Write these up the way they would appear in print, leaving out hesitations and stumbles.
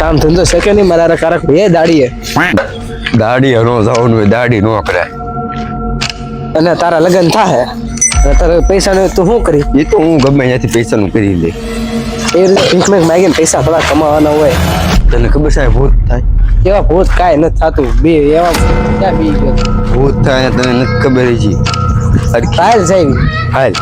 કામ ધંધો શકે નહીં મારા કારક બે દાડીએ દાડી નો જવાનું હોય દાડી નો કરે અને તારા લગ્ન થાય અને તારે પૈસા ને તું શું કરી એ તો હું ગમે ત્યાંથી પૈસાનું કરી લે એ રીતે ભીખ મેં માગીને પૈસા થોડા કમાવાના હોય તને ખબર છે ભૂત થાય એવા ભૂત કાંઈ નથી થતું બે એવા ક્યાં બી ગયો ભૂત થાય તને નથી ખબર છે કાલ જાય હાલ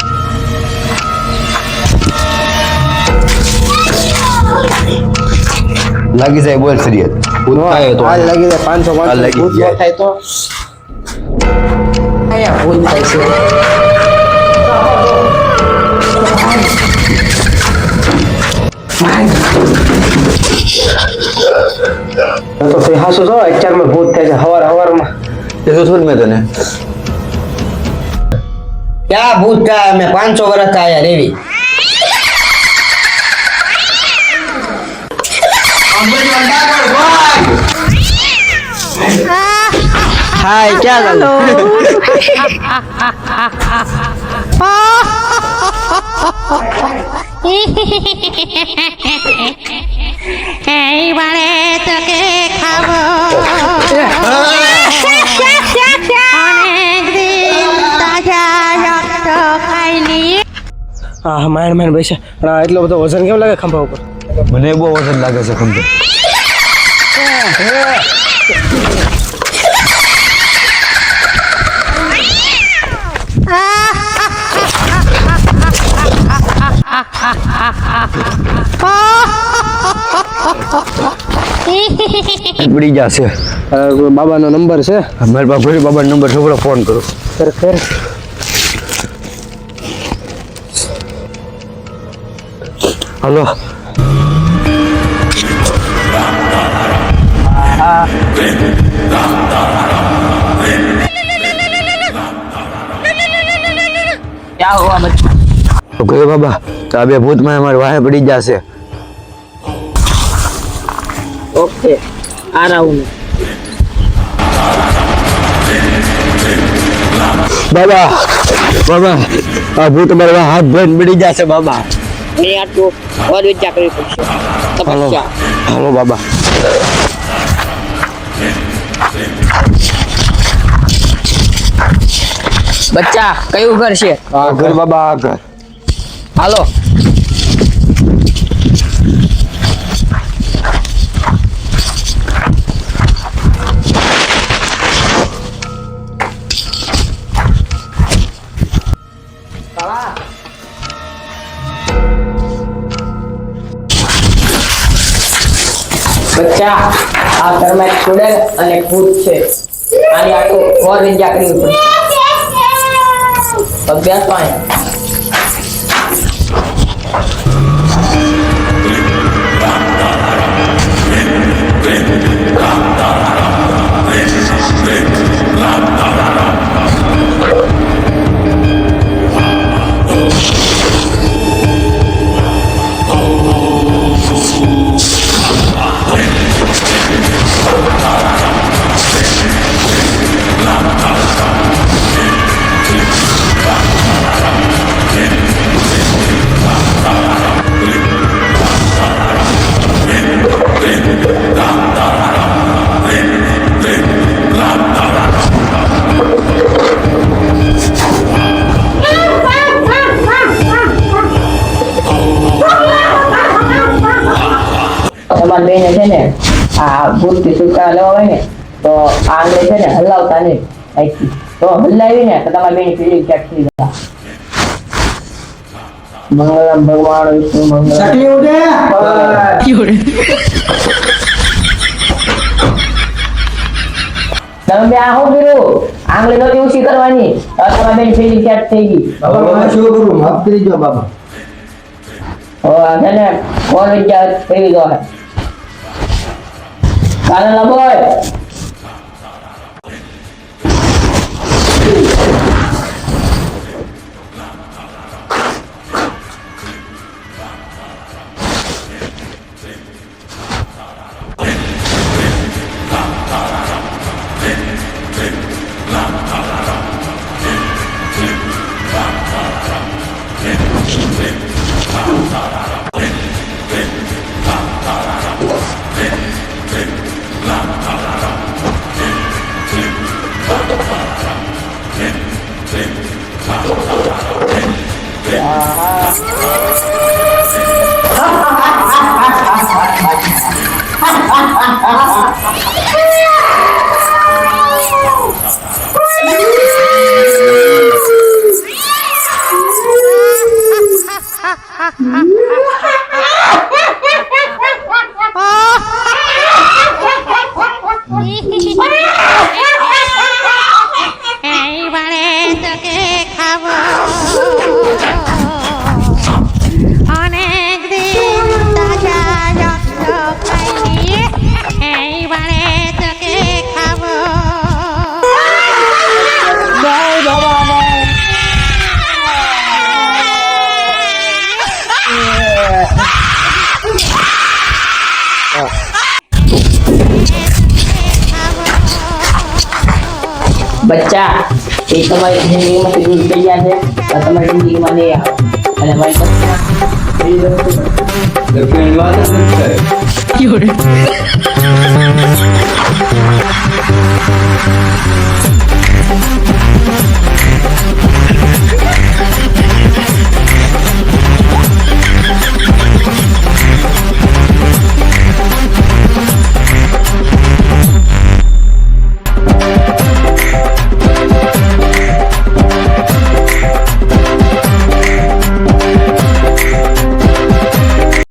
લાગી જાય બોલ સરિયત ભૂત થાય તો હાલ લાગી જાય 500 લાગી ભૂત ન જાય. થાય તો અહીંયા ભૂત થાય છે તો તે હાસુ જો અત્યારમાં ભૂત થાય છે હવારમાં એ તો થોડ મેં તને ક્યાં ભૂત થાય અમે 500 વર્ષ થયા રેવી હાય ક્યાં ગયો এইবারে তোকে খাবো অনেকদিন তাজা রক্ত খাইনি હા માણ પૈસા અને એટલો બધો વજન કેમ લાગે ખંભા ઉપર મને બહુ વજન લાગે છે ખંભે પડી જશે બાબાનો નંબર છે મારી પાસે ભોળી બાબાનો નંબર છોકરો ફોન કરો કર હલો ક્યાં હોવા બચ્ચા ઓકે બાબા તો આ બે ભૂતમાં અમારી વાહે પડી જશે ઓકે આ રહું બાબા બાબા આ ભૂત મારા હાથ ધોઈને પડી જશે બાબા મેં આટલું ઓર વિચાર કરવી પડશે હાલો તપસ્યા હાલો બાબા બચ્ચા કયું ઘર છે આ ઘર બાબા આ ઘર હાલો બચ્ચા આ ઘરમાં એક છોડેલ અને એક ભૂત છે આની આખું ઓર વિચાર કરવી પડશે અભ્યાસ પાણી તમારા બેને છે ને આ ભૂતથી છુટકારા લેવા હોય ને તો આ આંગળી છે ને હલાવતા નહીં અહીંથી. તો હલાવી ને તો તમારા બેની ફિલિંગ ચેક થઈ જાય મંગળમ ભગવાન વિષ્ણુ મંગળ તમે બે આ શું કર્યું આંગળી નહોતી ઊંચી કરવાની હવે તમારા બેની ફિલિંગ ચેક થઈ ગઈ છે ને કોણ વિચાર થઈ ગયો હે કાલે બોય এইবারে তোকে খাবো অনেক দিন তাজা রক্ত খাইনি এইবারে তোকে খাবো બચ્ચા એ તમારી જિંદગીમાંથી દૂર થઈ ગયા છે તો તમારી જિંદગીમાં નહીં આવે અને મારી કલ્પના એવી વસ્તુ ફ્રેન્ડ વાત જ નથી કરે.